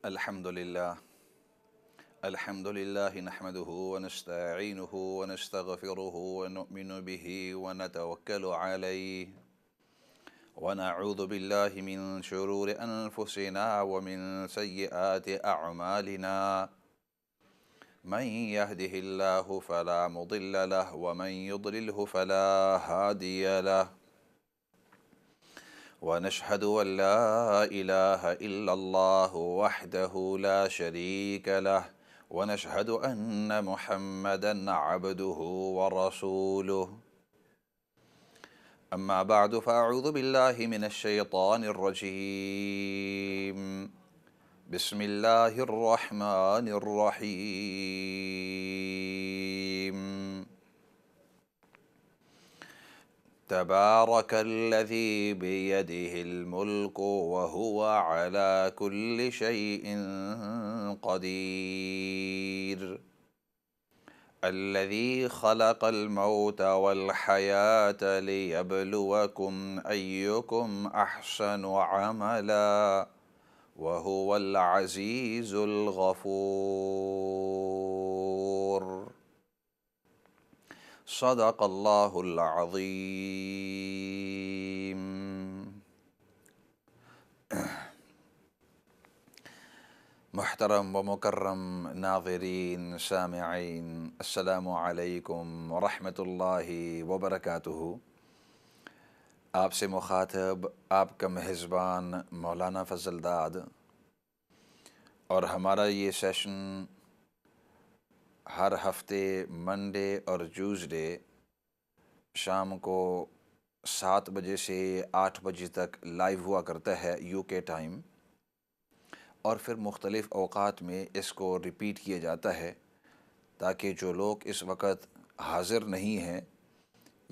الحمد لله نحمده ونستعينه ونستغفره ونؤمن به ونتوكل عليه ونعوذ بالله من شرور أنفسنا ومن سيئات أعمالنا من يهده الله فلا مضل له ومن يضلله فلا هادي له ونشهد أن لا إله إلا الله وحده لا شريك له ونشهد أن محمدًا عبده ورسوله أما بعد فأعوذ بالله من الشيطان الرجيم بسم الله الرحمن الرحيم تبارك الذي بيده الملك وهو على كل شيء قدير الذي خلق الموت والحياة ليبلوكم أيكم أحسن عملا وهو العزيز الغفور صدق الله العظيم. محترم و مکرم ناظرین سامعین، السلام علیکم ورحمۃ اللہ وبرکاتہ. آپ سے مخاطب آپ کا میزبان مولانا فضل داد، اور ہمارا یہ سیشن ہر ہفتے منڈے اور ٹیوزڈے شام کو 7 بجے سے 8 بجے تک لائیو ہوا کرتا ہے یو کے ٹائم، اور پھر مختلف اوقات میں اس کو ریپیٹ کیا جاتا ہے تاکہ جو لوگ اس وقت حاضر نہیں ہیں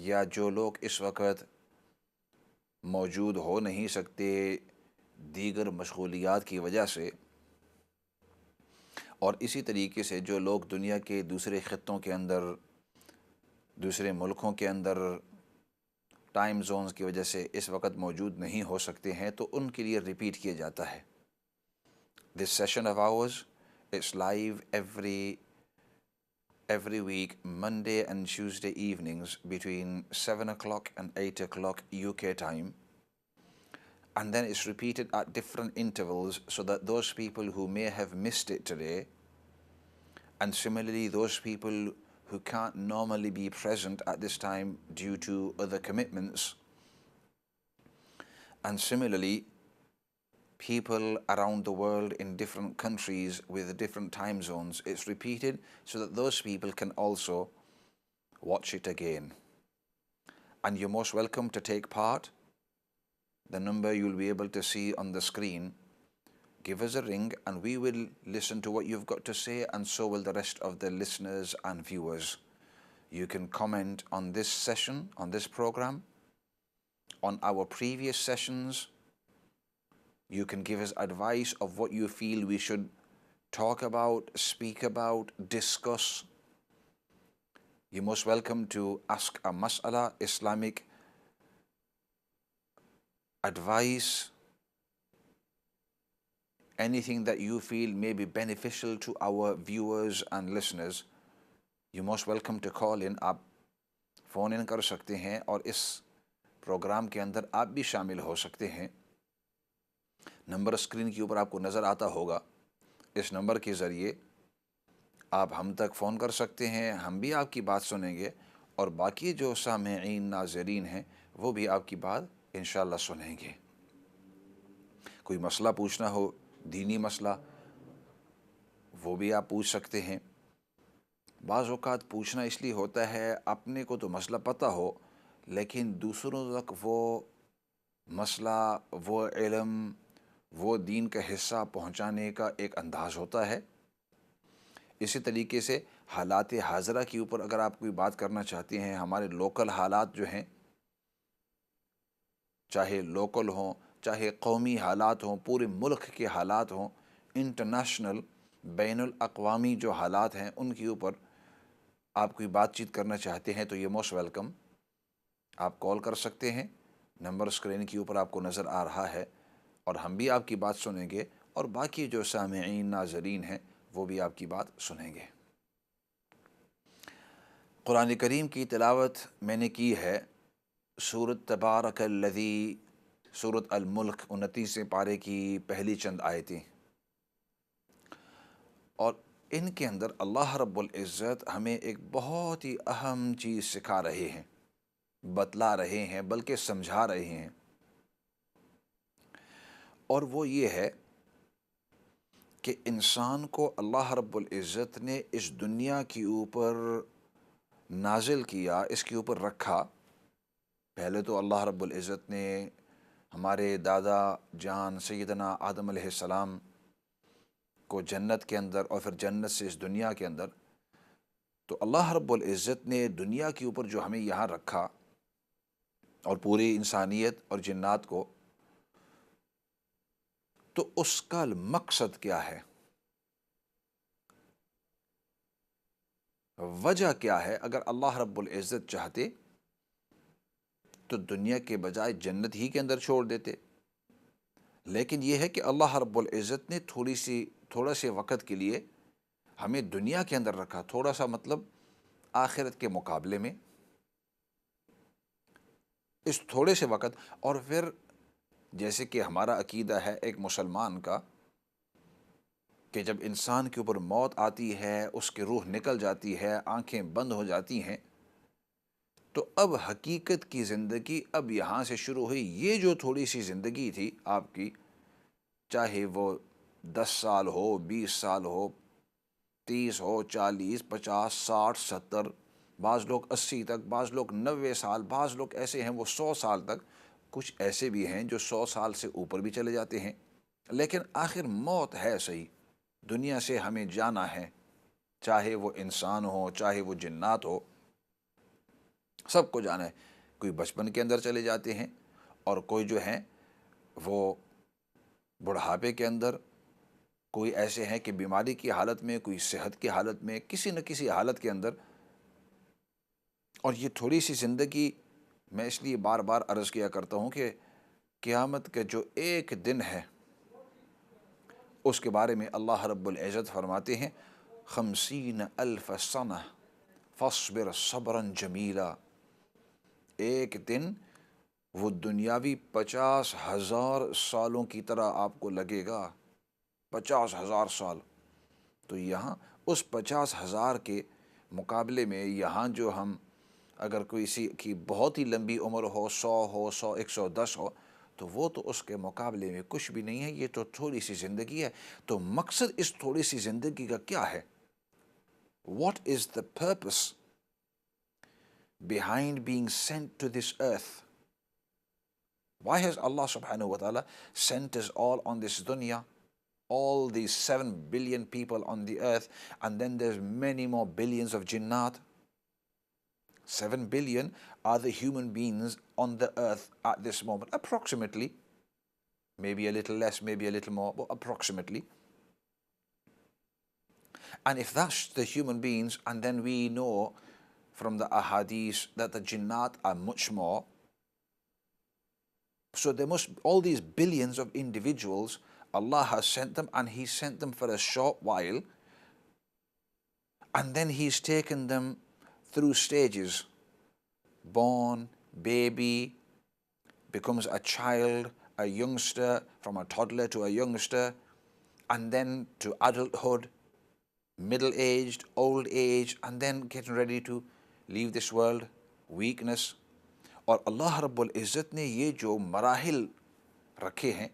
یا جو لوگ اس وقت موجود ہو نہیں سکتے دیگر مشغولیات کی وجہ سے، اور اسی طریقے سے جو لوگ دنیا کے دوسرے خطوں کے اندر، دوسرے ملکوں کے اندر ٹائم زونز کی وجہ سے اس وقت موجود نہیں ہو سکتے ہیں، تو ان کے لیے ریپیٹ کیا جاتا ہے. This session of ours is live every week, Monday and Tuesday evenings between 7 o'clock and 8 o'clock UK time. And then it's repeated at different intervals so that those people who may have missed it today, and similarly those people who can't normally be present at this time due to other commitments, and similarly people around the world in different countries with different time zones, it's repeated so that those people can also watch it again. And you're most welcome to take part. The number you'll be able to see on the screen. Give us a ring and we will listen to what you've got to say, and so will the rest of the listeners and viewers. You can comment on this session, on this program, on our previous sessions. You can give us advice of what you feel we should talk about, speak about, discuss. You're most welcome to ask a mas'ala, Islamic advice, anything that you feel may be beneficial to our viewers and listeners. You're most welcome to call in. آپ phone ان کر سکتے ہیں اور اس programme کے اندر آپ بھی شامل ہو سکتے ہیں. نمبر اسکرین کے اوپر آپ کو نظر آتا ہوگا. اس نمبر کے ذریعے آپ ہم تک فون کر سکتے ہیں، ہم بھی آپ کی بات سنیں گے، اور باقی جو سامعین ناظرین ہیں وہ بھی آپ کی بات انشاءاللہ سنیں گے. کوئی مسئلہ پوچھنا ہو، دینی مسئلہ، وہ بھی آپ پوچھ سکتے ہیں. بعض اوقات پوچھنا اس لیے ہوتا ہے اپنے کو تو مسئلہ پتہ ہو، لیکن دوسروں تک وہ مسئلہ، وہ علم، وہ دین کا حصہ پہنچانے کا ایک انداز ہوتا ہے. اسی طریقے سے حالات حاضرہ کے اوپر اگر آپ کوئی بات کرنا چاہتے ہیں، ہمارے لوکل حالات جو ہیں، چاہے لوکل ہوں، چاہے قومی حالات ہوں، پورے ملک کے حالات ہوں، انٹرنیشنل بین الاقوامی جو حالات ہیں ان کے اوپر آپ کوئی بات چیت کرنا چاہتے ہیں، تو یہ موسٹ ویلکم. آپ کال کر سکتے ہیں. نمبر اسکرین کے اوپر آپ کو نظر آ رہا ہے، اور ہم بھی آپ کی بات سنیں گے اور باقی جو سامعین ناظرین ہیں وہ بھی آپ کی بات سنیں گے۔ قرآن کریم کی تلاوت میں نے کی ہے سورۃ تبارک الذی، سورۃ الملک 29 پارے کی پہلی چند آیتیں، اور ان کے اندر اللہ رب العزت ہمیں ایک بہت ہی اہم چیز سکھا رہے ہیں، بتلا رہے ہیں، بلکہ سمجھا رہے ہیں، اور وہ یہ ہے کہ انسان کو اللہ رب العزت نے اس دنیا کے اوپر نازل کیا، اس کے اوپر رکھا۔ پہلے تو اللہ رب العزت نے ہمارے دادا جان سیدنا آدم علیہ السلام کو جنت کے اندر، اور پھر جنت سے اس دنیا کے اندر، تو اللہ رب العزت نے دنیا کے اوپر جو ہمیں یہاں رکھا اور پوری انسانیت اور جنات کو، تو اس کا مقصد کیا ہے، وجہ کیا ہے؟ اگر اللہ رب العزت چاہتے تو دنیا کے بجائے جنت ہی کے اندر چھوڑ دیتے، لیکن یہ ہے کہ اللہ رب العزت نے تھوڑا سے وقت کے لیے ہمیں دنیا کے اندر رکھا، تھوڑا سا مطلب آخرت کے مقابلے میں، اس تھوڑے سے وقت۔ اور پھر جیسے کہ ہمارا عقیدہ ہے ایک مسلمان کا کہ جب انسان کے اوپر موت آتی ہے، اس کی روح نکل جاتی ہے، آنکھیں بند ہو جاتی ہیں، تو اب حقیقت کی زندگی اب یہاں سے شروع ہوئی۔ یہ جو تھوڑی سی زندگی تھی آپ کی، چاہے وہ 10 سال ہو، 20 سال ہو، 30 ہو، 40، 50، 60، 70، بعض لوگ 80 تک، بعض لوگ 90 سال، بعض لوگ ایسے ہیں وہ 100 سال تک، کچھ ایسے بھی ہیں جو 100 سال سے اوپر بھی چلے جاتے ہیں، لیکن آخر موت ہے صحیح، دنیا سے ہمیں جانا ہے، چاہے وہ انسان ہو، چاہے وہ جنات ہو، سب کو جانا ہے۔ کوئی بچپن کے اندر چلے جاتے ہیں، اور کوئی جو ہیں وہ بڑھاپے کے اندر، کوئی ایسے ہیں کہ بیماری کی حالت میں، کوئی صحت کی حالت میں، کسی نہ کسی حالت کے اندر۔ اور یہ تھوڑی سی زندگی، میں اس لیے بار بار عرض کیا کرتا ہوں کہ قیامت کا جو ایک دن ہے اس کے بارے میں اللہ رب العزت فرماتے ہیں 50,000 سنہ فاصبر صبرا جمیلا، ایک دن وہ دنیاوی 50,000 سالوں کی طرح آپ کو لگے گا، 50,000 سال۔ تو یہاں اس 50,000 کے مقابلے میں یہاں جو ہم، اگر کوئی سی کی بہت ہی لمبی عمر ہو، 100 ہو، 110 ہو، تو وہ تو اس کے مقابلے میں کچھ بھی نہیں ہے، یہ تو تھوڑی سی زندگی ہے۔ تو مقصد اس تھوڑی سی زندگی کا کیا ہے؟ What is the purpose behind being sent to this earth? Why has Allah subhanahu wa ta'ala sent us all on this dunya, all these 7 billion people on the earth, and then there's many more billions of jinnat? 7 billion are the human beings on the earth at this moment, approximately, maybe a little less, maybe a little more, but approximately. And if that's the human beings, and then we know from the ahadith that the jinnat are much more, so there must, all these billions of individuals, Allah has sent them, and He sent them for a short while, and then He's taken them through stages. Born, baby, becomes a child, a youngster, from a toddler to a youngster, and then to adulthood, middle-aged, old age, and then getting ready to leave this world, weakness. اور اللہ رب العزت نے یہ جو مراحل رکھے ہیں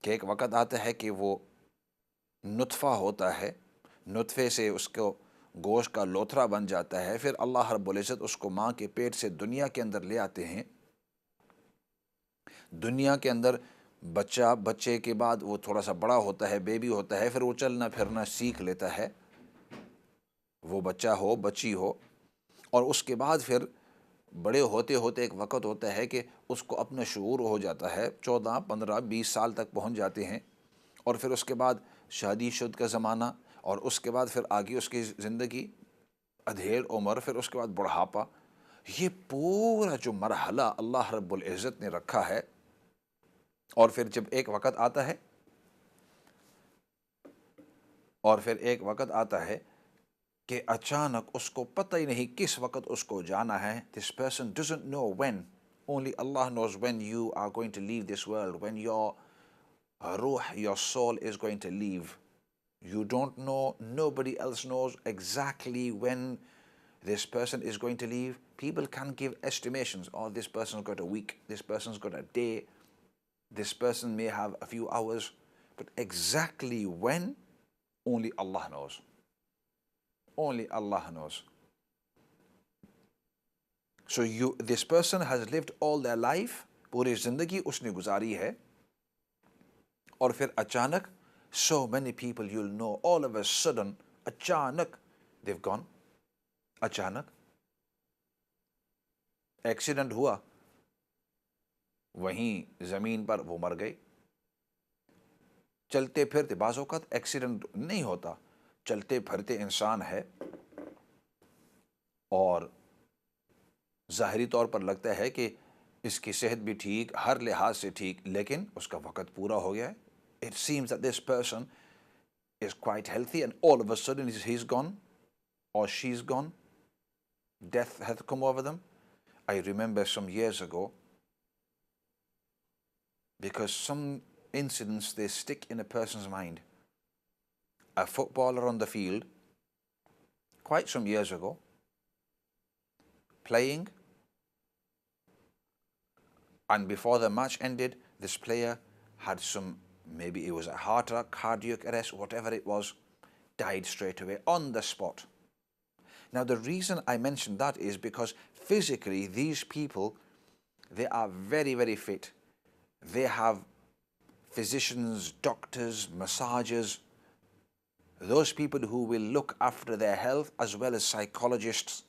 کہ ایک وقت آتا ہے کہ وہ نطفہ ہوتا ہے، نطفے سے اس کو گوشت کا لوتھڑا بن جاتا ہے، پھر اللہ رب العزت اس کو ماں کے پیٹ سے دنیا کے اندر لے آتے ہیں۔ دنیا کے اندر بچے کے بعد وہ تھوڑا سا بڑا ہوتا ہے، بیبی ہوتا ہے، پھر وہ چلنا پھرنا سیکھ لیتا ہے، وہ بچہ ہو بچی ہو، اور اس کے بعد پھر بڑے ہوتے ہوتے ایک وقت ہوتا ہے کہ اس کو اپنا شعور ہو جاتا ہے، 14، 15، 20 سال تک پہنچ جاتے ہیں، اور پھر اس کے بعد شادی شد کا زمانہ، اور اس کے بعد پھر آگے اس کی زندگی ادھیڑ عمر، پھر اس کے بعد بڑھاپا۔ یہ پورا جو مرحلہ اللہ رب العزت نے رکھا ہے، اور پھر جب ایک وقت آتا ہے اور پھر ایک وقت آتا ہے کہ اچانک اس کو پتہ ہی نہیں کس وقت اس کو جانا ہے. This person doesn't know when. Only Allah knows when you are going to leave this world, when your ruh, your soul is going to leave. You don't know, nobody else knows exactly when this person is going to leave. People can give estimations. Oh, this person's got a week, this person's got a day, this person may have a few hours. But exactly when, only Allah knows. Only Allah knows. So this person has lived all their life, پوری زندگی اس نے گزاری ہے, اور پھر اچانک so many people you'll know all of a sudden, اچانک they've gone. اچانک ایکسیڈنٹ ہوا, وہیں زمین پر وہ مر گئے. چلتے پھرتے, بعض اوقات ایکسیڈنٹ نہیں ہوتا, چلتے پھرتے انسان ہے اور ظاہری طور پر لگتا ہے کہ اس کی صحت بھی ٹھیک, ہر لحاظ سے ٹھیک, لیکن اس کا وقت پورا ہو گیا ہے. It seems that this person is quite healthy and all of a sudden he's gone or she's gone. Death has come over them. I remember some years ago, because some incidents, they stick in a person's mind. A footballer on the field, quite some years ago, playing, and before the match ended, this player had some, maybe it was a heart attack, cardiac arrest, whatever it was, died straight away on the spot. Now the reason I mention that is because physically these people, they are very, very fit. They have physicians, doctors, massagers, those people who will look after their health, as well as psychologists,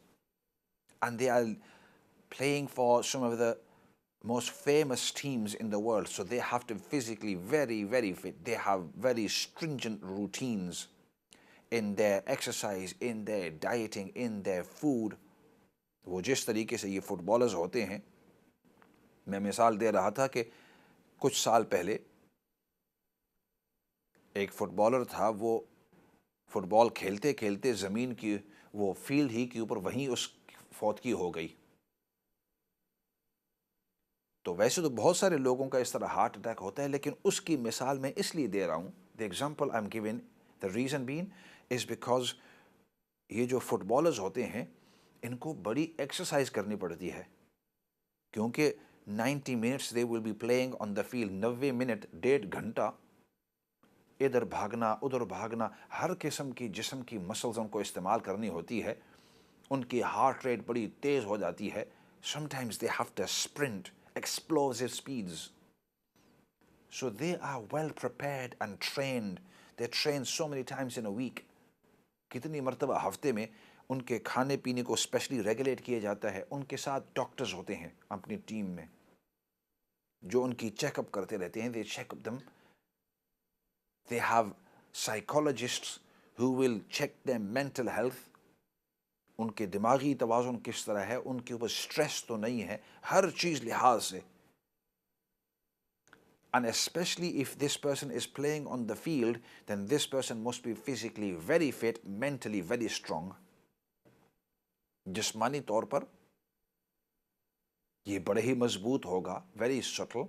and they are playing for some of the most famous teams in the world, so they have to physically very, very fit. They have very stringent routines in their exercise, in their dieting, in their food. وہ جس طریقے سے یہ fit bowlers ہوتے ہیں, میں مثال دے رہا تھا کہ کچھ سال پہلے ایک فٹ بالر تھا, وہ فٹ بال کھیلتے کھیلتے زمین کی وہ فیلڈ ہی کے اوپر وہیں اس فوتگی ہو گئی. تو ویسے تو بہت سارے لوگوں کا اس طرح ہارٹ اٹیک ہوتا ہے, لیکن اس کی مثال میں اس لیے دے رہا ہوں, the example I'm giving, the reason being is because یہ جو فٹ بالرز ہوتے ہیں ان کو بڑی ایکسرسائز کرنی پڑتی ہے, کیونکہ 90 minutes they will be playing on the field. 90 minute, 1.5 گھنٹہ ادھر بھاگنا ادھر بھاگنا, ہر قسم کی جسم کی مسلز ان کو استعمال کرنی ہوتی ہے. ان کی ہارٹ ریٹ بڑی تیز ہو جاتی ہے. Sometimes they have to sprint explosive speeds. So they are well prepared and trained. They train so many times in a week. کتنی مرتبہ ہفتے میں ان کے کھانے پینے کو اسپیشلی ریگولیٹ کیا جاتا ہے. ان کے ساتھ ڈاکٹرز ہوتے ہیں اپنی ٹیم میں جو ان کی چیک اپ کرتے رہتے ہیں. They check up them. They have psychologists who will check their mental health. ان کے دماغی توازن کس طرح ہے, ان کے اوپر سٹریس تو نہیں ہے, ہر چیز لحاظ سے. And especially if this person is playing on the field, then this person must be physically very fit, mentally very strong. جسمانی طور پر یہ بڑے ہی مضبوط ہوگا, very subtle,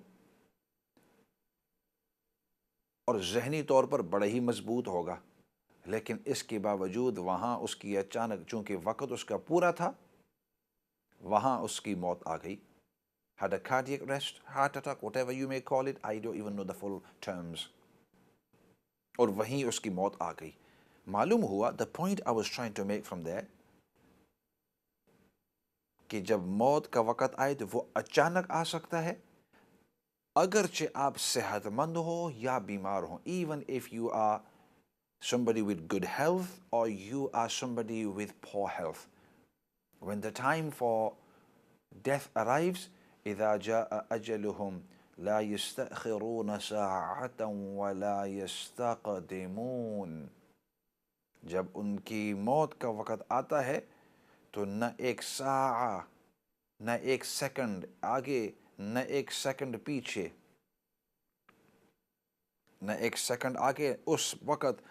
اور ذہنی طور پر بڑا ہی مضبوط ہوگا. لیکن اس کے باوجود وہاں اس کی اچانک, چونکہ وقت اس کا پورا تھا, وہاں اس کی موت آ گئی. Had a cardiac arrest, heart attack, whatever you may call it, I don't even know the full terms. اور وہیں اس کی موت آ گئی. معلوم ہوا, the point I was trying to make from there, کہ جب موت کا وقت آئے تو وہ اچانک آ سکتا ہے, اگرچہ آپ صحت مند ہو یا بیمار ہو. Even if you are somebody with good health or you are somebody with poor health, when the time for death arrives, إذا جاء أجلهم لا يستأخرون ساعة ولا يستقدمون. جب ان کی موت کا وقت آتا ہے تو نہ ایک ساعہ, نہ ایک سیکنڈ آگے, نہ ایک سیکنڈ پیچھے, نہ ایک سیکنڈ آگے. اس وقت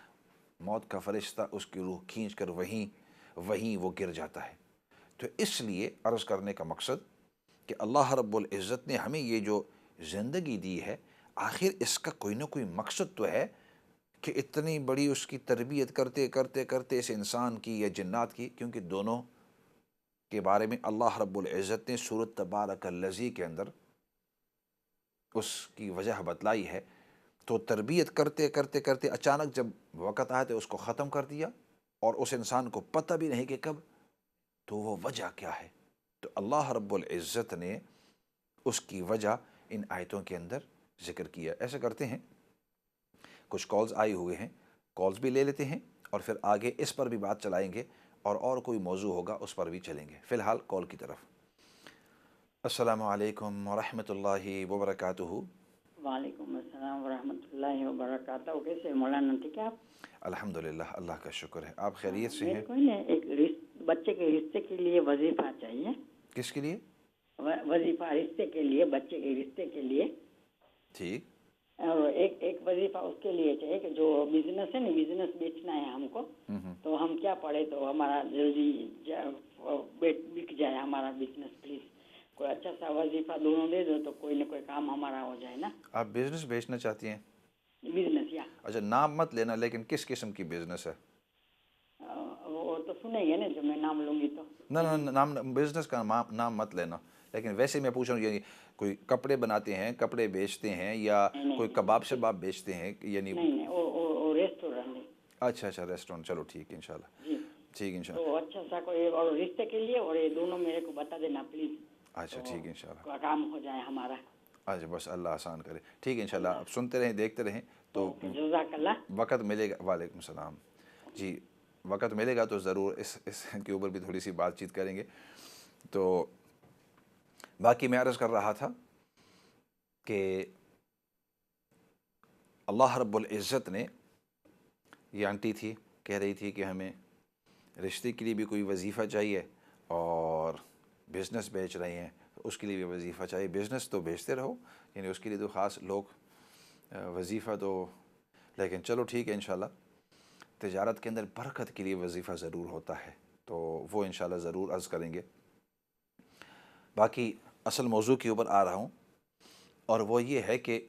موت کا فرشتہ اس کی روح کھینچ کر وہیں وہ گر جاتا ہے۔ تو اس لیے عرض کرنے کا مقصد کہ اللہ رب العزت نے ہمیں یہ جو زندگی دی ہے، آخر اس کا کوئی نہ کوئی مقصد تو ہے کہ اتنی بڑی اس کی تربیت کرتے کرتے کرتے اس انسان کی یا جنات کی، کیونکہ دونوں کے بارے میں اللہ رب العزت نے سورۃ تبارک الذی کے اندر اس کی وجہ بتلائی ہے۔ تو تربیت کرتے کرتے کرتے اچانک جب وقت آیا تو اس کو ختم کر دیا، اور اس انسان کو پتہ بھی نہیں کہ کب، تو وہ وجہ کیا ہے؟ تو اللہ رب العزت نے اس کی وجہ ان آیتوں کے اندر ذکر کیا۔ ایسا کرتے ہیں، کچھ کالز آئی ہوئے ہیں، کالز بھی لے لیتے ہیں اور پھر آگے اس پر بھی بات چلائیں گے، اور کوئی موضوع ہوگا اس پر بھی چلیں گے۔ فی الحال کال کی طرف۔ السلام علیکم ورحمۃ اللہ وبرکاتہ۔ وعلیکم السلام ورحمۃ اللہ وبرکاتہ۔ کیسے مولانا، ٹھیک ہے آپ؟ الحمدللہ، اللہ کا شکر ہے۔ آپ خیریت سے ہیں؟ میرے کو نا ایک بچے کے رشتے کے لیے وظیفہ چاہیے۔ کس کے لیے؟ وظیفہ رشتے کے لیے، بچے کے رشتے کے لیے۔ ٹھیک۔ اور ایک وظیفہ اس کے لیے چاہیے کہ جو بزنس ہے نا، بزنس بیچنا ہے ہم کو، تو ہم کیا پڑھے تو ہمارا جلدی بک جائے ہمارا بزنس، پلیز کوئی اچھا سا وظیفہ دونوں دے دو تو کوئی نہ کوئی کام ہمارا ہو جائے نا۔ آپ بزنس بیچنا چاہتی ہیں؟ بزنس، یا اچھا، نام مت لینا، لیکن کس قسم کی بزنس ہے؟ وہ تو سنیں گے نا جب میں نام لوں گی تو۔ نام بزنس کا نام مت لینا، لیکن ویسے میں پوچھ رہا ہوں، یعنی کوئی کپڑے بناتے ہیں، کپڑے بیچتے ہیں، یا کوئی کباب شباب بیچتے ہیں، یعنی؟ نہیں، وہ ریسٹورینٹ ہے۔ اچھا ریسٹورینٹ، چلو ٹھیک ہے انشاءاللہ۔ جی ٹھیک انشاءاللہ۔ تو اچھا سا کوئی اور رشتے کے لیے، اور یہ دونوں میرے کو بتا دینا پلیز۔ اچھا ٹھیک ہے انشاءاللہ، کام ہو جائے ہمارا۔ اچھا بس اللہ آسان کرے۔ ٹھیک ہے انشاءاللہ، اب سنتے رہیں، دیکھتے رہیں، تو جزاک اللہ۔ وقت ملے گا۔ وعلیکم السلام جی، وقت ملے گا تو ضرور اس کے اوپر بھی تھوڑی سی بات چیت کریں گے۔ تو باقی میں عرض کر رہا تھا کہ اللہ رب العزت نے، یہ آنٹی تھی کہہ رہی تھی کہ ہمیں رشتے کے لیے بھی کوئی وظیفہ چاہیے، اور بزنس بیچ رہے ہیں تو اس کے لیے بھی وظیفہ چاہیے۔ بزنس تو بیچتے رہو، یعنی اس کے لیے تو خاص لوگ وظیفہ تو، لیکن چلو ٹھیک ہے انشاءاللہ، تجارت کے اندر برکت کے لیے وظیفہ ضرور ہوتا ہے، تو وہ انشاءاللہ ضرور عرض کریں گے۔ باقی اصل موضوع کے اوپر آ رہا ہوں، اور وہ یہ ہے کہ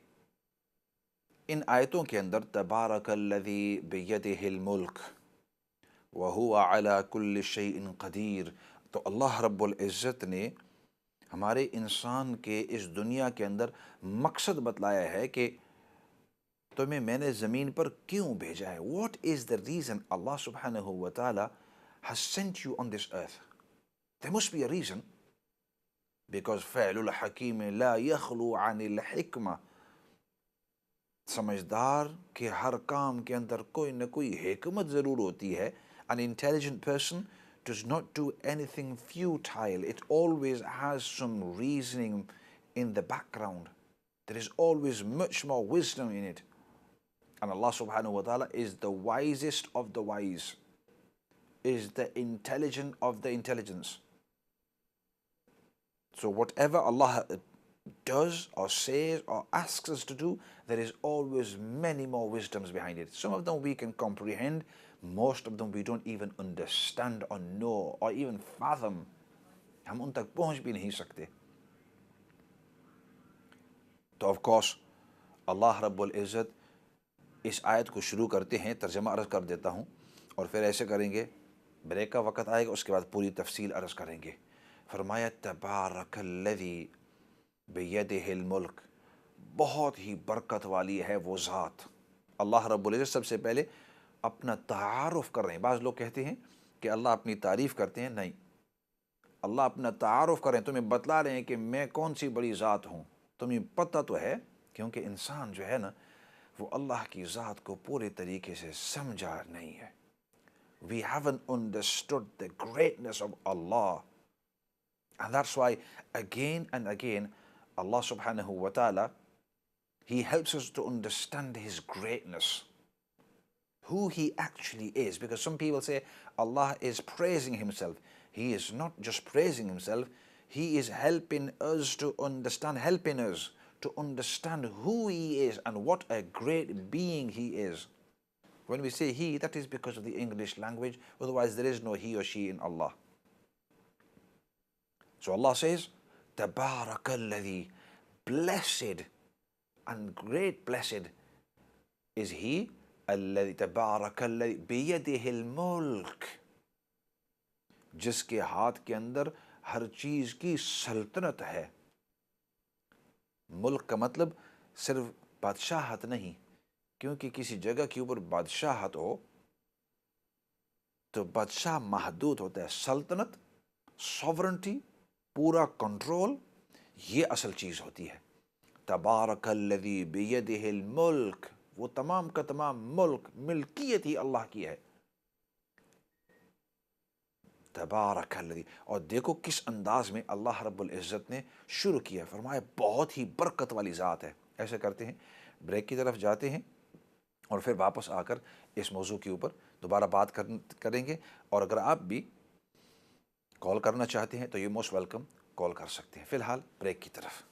ان آیتوں کے اندر تبارک الذی بیدہ الملک وہو علی کل شیء قدیر، تو اللہ رب العزت نے ہمارے انسان کے اس دنیا کے اندر مقصد بتلایا ہے کہ تمہیں میں نے زمین پر کیوں بھیجا ہے۔ What is the reason Allah subhanahu wa ta'ala has sent you on this earth? There must be a reason, because فعل الحکیم لا یخلو عن الحکمہ، سمجھدار کے ہر کام کے اندر کوئی نہ کوئی حکمت ضرور ہوتی ہے۔ An intelligent person does not do anything futile. It always has some reasoning in the background. There is always much more wisdom in it. And Allah subhanahu wa ta'ala is the wisest of the wise, is the intelligent of the intelligence. So whatever Allah does or says or asks us to do, there is always many more wisdoms behind it. Some of them we can comprehend, most of them we don't even understand or know or even fathom. ہم ان تک پہنچ بھی نہیں سکتے۔ تو of course اللہ رب العزت اس آیت کو شروع کرتے ہیں، ترجمہ عرض کر دیتا ہوں، اور پھر ایسے کریں گے، بریک کا وقت آئے گا، اس کے بعد پوری تفصیل عرض کریں گے۔ فرمایا تبارک الذی بیدہ الملک، بہت ہی برکت والی ہے وہ ذات۔ اللہ رب العزت سب سے پہلے اپنا تعارف کر رہے ہیں۔ بعض لوگ کہتے ہیں کہ اللہ اپنی تعریف کرتے ہیں، نہیں، اللہ اپنا تعارف کر رہے ہیں، تمہیں بتلا رہے ہیں کہ میں کون سی بڑی ذات ہوں۔ تمہیں پتہ تو ہے، کیونکہ انسان جو ہے نا، وہ اللہ کی ذات کو پورے طریقے سے سمجھا نہیں ہے۔ We haven't understood the greatness of Allah. And that's why again and again Allah subhanahu wa ta'ala, He helps us to understand His greatness, who He actually is. Because some people say Allah is praising Himself. He is not just praising Himself, He is helping us to understand who He is and what a great being He is. When we say he, that is because of the English language. Otherwise, there is no he or she in Allah. So Allah says, Tabarakalladhi, blessed and great blessed is he, alladhi tabarakalladhi biyadihi al-mulk, جس کے ہاتھ کے اندر ہر چیز کی سلطنت ہے. ملک کا مطلب صرف بادشاہت نہیں، کیونکہ کسی جگہ کے اوپر بادشاہت ہو تو بادشاہ محدود ہوتا ہے. سلطنت، سوورنٹی، پورا کنٹرول، یہ اصل چیز ہوتی ہے. تبارک الذی بیدہ الملک، وہ تمام کا تمام ملک، ملکیت ہی اللہ کی ہے. تبارک الذی، اور دیکھو کس انداز میں اللہ رب العزت نے شروع کیا، فرمایا بہت ہی برکت والی ذات ہے. ایسے کرتے ہیں، بریک کی طرف جاتے ہیں اور پھر واپس آ کر اس موضوع کے اوپر دوبارہ بات کریں گے. اور اگر آپ بھی کال کرنا چاہتے ہیں تو یہ موسٹ ویلکم کال کر سکتے ہیں. فی الحال بریک کی طرف.